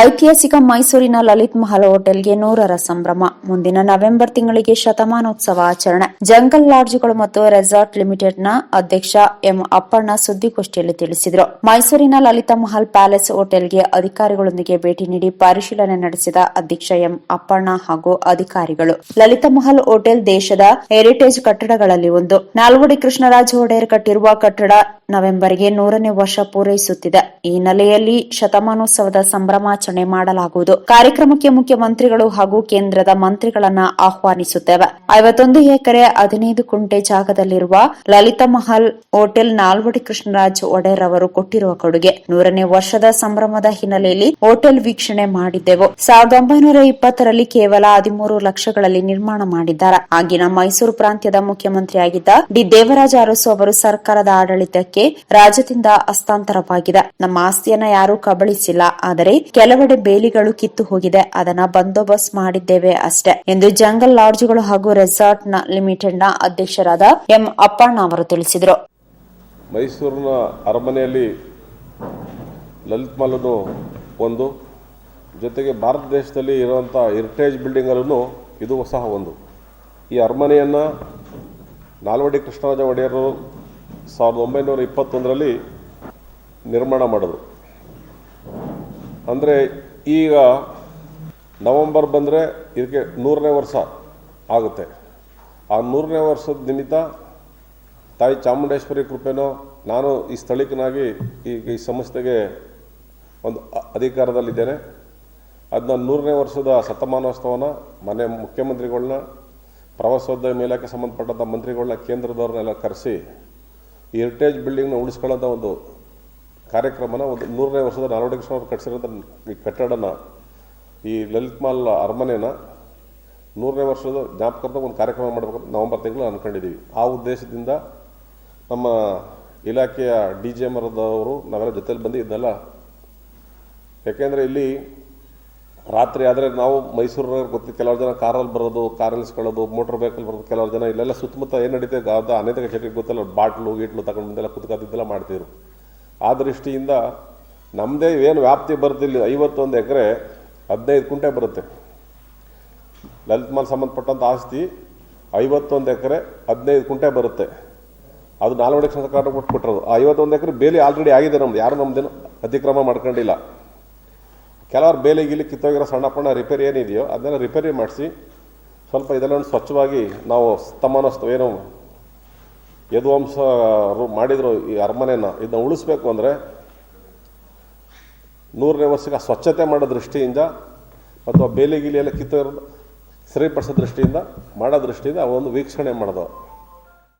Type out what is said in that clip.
ಐತಿಹಾಸಿಕ ಮೈಸೂರಿನ ಲಲಿತ್ ಮಹಲ್ ಹೋಟೆಲ್ಗೆ 100ರ ಸಂಭ್ರಮ. ಮುಂದಿನ ನವೆಂಬರ್ ತಿಂಗಳಿಗೆ ಶತಮಾನೋತ್ಸವ ಆಚರಣೆ. ಜಂಗಲ್ ಲಾಡ್ಜ್ಗಳು ಮತ್ತು ರೆಸಾರ್ಟ್ ಲಿಮಿಟೆಡ್ನ ಅಧ್ಯಕ್ಷ ಎಂ ಅಪ್ಪಣ್ಣ ಸುದ್ದಿಗೋಷ್ಠಿಯಲ್ಲಿ ತಿಳಿಸಿದರು. ಮೈಸೂರಿನ ಲಲಿತ ಮಹಲ್ ಪ್ಯಾಲೇಸ್ ಹೋಟೆಲ್ಗೆ ಅಧಿಕಾರಿಗಳೊಂದಿಗೆ ಭೇಟಿ ನೀಡಿ ಪರಿಶೀಲನೆ ನಡೆಸಿದ ಅಧ್ಯಕ್ಷ ಎಂ ಅಪ್ಪಣ್ಣ ಹಾಗೂ ಅಧಿಕಾರಿಗಳು, ಲಲಿತ ಮಹಲ್ ಹೋಟೆಲ್ ದೇಶದ ಹೆರಿಟೇಜ್ ಕಟ್ಟಡಗಳಲ್ಲಿ ಒಂದು. ನಾಲ್ವಡಿ ಕೃಷ್ಣರಾಜ ಒಡೆಯರ್ ಕಟ್ಟಿರುವ ಕಟ್ಟಡ ನವೆಂಬರ್ಗೆ 100ನೇ ವರ್ಷ ಪೂರೈಸುತ್ತಿದೆ. ಈ ಹಿನ್ನೆಲೆಯಲ್ಲಿ ಶತಮಾನೋತ್ಸವದ ಸಂಭ್ರಮಾಚರಣೆ ಮಾಡಲಾಗುವುದು. ಕಾರ್ಯಕ್ರಮಕ್ಕೆ ಮುಖ್ಯಮಂತ್ರಿಗಳು ಹಾಗೂ ಕೇಂದ್ರದ ಮಂತ್ರಿಗಳನ್ನ ಆಹ್ವಾನಿಸುತ್ತೇವೆ. 51 ಎಕರೆ 15 ಕುಂಟೆ ಜಾಗದಲ್ಲಿರುವ ಲಲಿತ ಮಹಲ್ ಹೋಟೆಲ್ ನಾಲ್ವಡಿ ಕೃಷ್ಣರಾಜ ಒಡೆಯರ್ ಅವರು ಕೊಟ್ಟಿರುವ ಕೊಡುಗೆ. 100ನೇ ವರ್ಷದ ಸಂಭ್ರಮದ ಹಿನ್ನೆಲೆಯಲ್ಲಿ ಹೋಟೆಲ್ ವೀಕ್ಷಣೆ ಮಾಡಿದ್ದೆವು. 1920ರಲ್ಲಿ ಕೇವಲ 13 ಲಕ್ಷಗಳಲ್ಲಿ ನಿರ್ಮಾಣ ಮಾಡಿದ್ದಾರೆ. ಆಗಿನ ಮೈಸೂರು ಪ್ರಾಂತ್ಯದ ಮುಖ್ಯಮಂತ್ರಿಯಾಗಿದ್ದ ಡಿ ದೇವರಾಜ ಅರಸು ಅವರು ಸರ್ಕಾರದ ಆಡಳಿತಕ್ಕೆ ರಾಜ್ಯದಿಂದ ಹಸ್ತಾಂತರವಾಗಿದೆ. ನಮ್ಮ ಆಸ್ತಿಯನ್ನ ಯಾರೂ ಕಬಳಿಸಿಲ್ಲ, ಆದರೆ ಕೆಲವೆಡೆ ಬೇಲಿಗಳು ಕಿತ್ತು ಹೋಗಿದೆ, ಅದನ್ನ ಬಂದೋಬಸ್ತ್ ಮಾಡಿದ್ದೇವೆ ಅಷ್ಟೇ ಎಂದು ಜಂಗಲ್ ಲಾಡ್ಜ್ಗಳು ಹಾಗೂ ರೆಸಾರ್ಟ್ ಲಿಮಿಟೆಡ್ನ ಅಧ್ಯಕ್ಷರಾದ ಎಂ ಅಪ್ಪಣ್ಣ ಅವರು ತಿಳಿಸಿದರು. ಮೈಸೂರಿನ ಅರಮನೆಯಲ್ಲಿ ಲಲಿತ್ ಮಹಲ್ ಒಂದು, ಜೊತೆಗೆ ಭಾರತ ದೇಶದಲ್ಲಿ ಇರುವಂಥ ಹೆರಿಟೇಜ್ ಬಿಲ್ಡಿಂಗಲ್ಲೂ ಇದು ಸಹ ಒಂದು. ಈ ಅರಮನೆಯನ್ನು ನಾಲ್ವಡಿ ಕೃಷ್ಣರಾಜ ಒಡೆಯರು 1921ರಲ್ಲಿ ನಿರ್ಮಾಣ ಮಾಡಿದ್ರು. ಅಂದರೆ ಈಗ ನವೆಂಬರ್ ಬಂದರೆ ಇದಕ್ಕೆ 100ನೇ ವರ್ಷ ಆಗುತ್ತೆ. ಆ 100ನೇ ವರ್ಷದ ನಿಮಿತ್ತ ತಾಯಿ ಚಾಮುಂಡೇಶ್ವರಿ ಕೃಪೆನೋ, ನಾನು ಈ ಸ್ಥಳೀಕನಾಗಿ ಈ ಸಂಸ್ಥೆಗೆ ಒಂದು ಅಧಿಕಾರದಲ್ಲಿದ್ದೇನೆ. ಅದನ್ನ 100ನೇ ವರ್ಷದ ಶತಮಾನೋತ್ಸವನ ಮನೆ ಮುಖ್ಯಮಂತ್ರಿಗಳನ್ನ, ಪ್ರವಾಸೋದ್ಯಮ ಇಲಾಖೆ ಸಂಬಂಧಪಟ್ಟಂಥ ಮಂತ್ರಿಗಳನ್ನ, ಕೇಂದ್ರದವ್ರನ್ನೆಲ್ಲ ಕರೆಸಿ ಈ ಹೆರಿಟೇಜ್ ಬಿಲ್ಡಿಂಗ್ನ ಉಳಿಸ್ಕೊಳ್ಳೋಂಥ ಒಂದು ಕಾರ್ಯಕ್ರಮನ, ಒಂದು 100ನೇ ವರ್ಷದ ನಾಲ್ವಡಿ ಕೃಷ್ಣ ಅವರು ಕಟ್ಟಿಸಿರೋಂಥ ಈ ಕಟ್ಟಡನ, ಈ ಲಲಿತ್ ಮಹಲ್ ಅರಮನೆನ 100ನೇ ವರ್ಷದ ಜ್ಞಾಪಕದ ಒಂದು ಕಾರ್ಯಕ್ರಮ ಮಾಡಬೇಕು ನವೆಂಬರ್ ತಿಂಗಳು ಅಂದ್ಕೊಂಡಿದ್ದೀವಿ. ಆ ಉದ್ದೇಶದಿಂದ ನಮ್ಮ ಇಲಾಖೆಯ DGM ಅವರು ನಾವೆಲ್ಲ ಜೊತೆಲಿ ಬಂದು ಇದನ್ನೆಲ್ಲ, ಯಾಕೆಂದರೆ ಇಲ್ಲಿ ರಾತ್ರಿ ಆದರೆ ನಾವು ಮೈಸೂರಿನ ಗೊತ್ತಿದ್ದು ಕೆಲವರು ಜನ ಕಾರಲ್ಲಿ ಬರೋದು, ಕಾರಲ್ಲಿ ಇಸ್ಕೊಳ್ಳೋದು, ಮೋಟ್ರ್ ವೆಹಿಕಲ್ ಬರೋದು, ಕೆಲವರು ಜನ ಇಲ್ಲೆಲ್ಲ ಸುತ್ತಮುತ್ತ ಏನು ನಡೀತದೆ ಅನೇಕ ಚಟಿಗೆ ಗೊತ್ತಲ್ಲ, ಬಾಟ್ಲು ಗೀಟ್ಲು ತಗೊಂಡು ಬಂದೆಲ್ಲ ಕುತ್ಕೋತಿದ್ದೆಲ್ಲ ಮಾಡ್ತಿದ್ರು. ಆ ದೃಷ್ಟಿಯಿಂದ ನಮ್ಮದೇ ಏನು ವ್ಯಾಪ್ತಿ ಬರ್ತಿಲ್ಲ, 51 ಎಕರೆ 15 ಕುಂಟೆ ಬರುತ್ತೆ. ಲಲಿತ್ ಮಹಲ್ ಸಂಬಂಧಪಟ್ಟಂಥ ಆಸ್ತಿ 51 ಎಕರೆ 15 ಕುಂಟೆ ಬರುತ್ತೆ. ಅದು ನಾಲ್ವಡಿ ಸರ್ಕಾರ ಕೊಟ್ಬಿಟ್ರದು. ಆ 51 ಎಕರೆ ಬೇಲಿ ಆಲ್ರೆಡಿ ಆಗಿದೆ ನಮ್ದು, ಯಾರು ನಮ್ದೇನು ಅತಿಕ್ರಮ ಮಾಡ್ಕೊಂಡಿಲ್ಲ. ಕೆಲವರು ಬೇಲಿ ಗೀಲಿ ಕಿತ್ತೋಗಿರೋ ಸಣ್ಣ ಪಣ್ಣ ರಿಪೇರಿ ಏನಿದೆಯೋ ಅದನ್ನೆಲ್ಲ ರಿಪೇರಿ ಮಾಡಿಸಿ ಸ್ವಲ್ಪ ಇದೆಲ್ಲ ಸ್ವಚ್ಛವಾಗಿ ನಾವು ಶತಮಾನೋತ್ಸವ ಏನು ಯದುವಂಶ ಮಾಡಿದ್ರು ಈ ಅರಮನೆಯನ್ನು, ಇದನ್ನ ಉಳಿಸ್ಬೇಕು ಅಂದರೆ 100ನೇ ವರ್ಷಕ್ಕೆ ಸ್ವಚ್ಛತೆ ಮಾಡೋ ದೃಷ್ಟಿಯಿಂದ ಮತ್ತು ಬೇಲಿ ಗೀಲಿ ಎಲ್ಲ ಕಿತ್ತೋಗಿರೋದು ಸರಿಪಡಿಸೋ ದೃಷ್ಟಿಯಿಂದ ಮಾಡೋ ದೃಷ್ಟಿಯಿಂದ ಒಂದು ವೀಕ್ಷಣೆ ಮಾಡೋದು.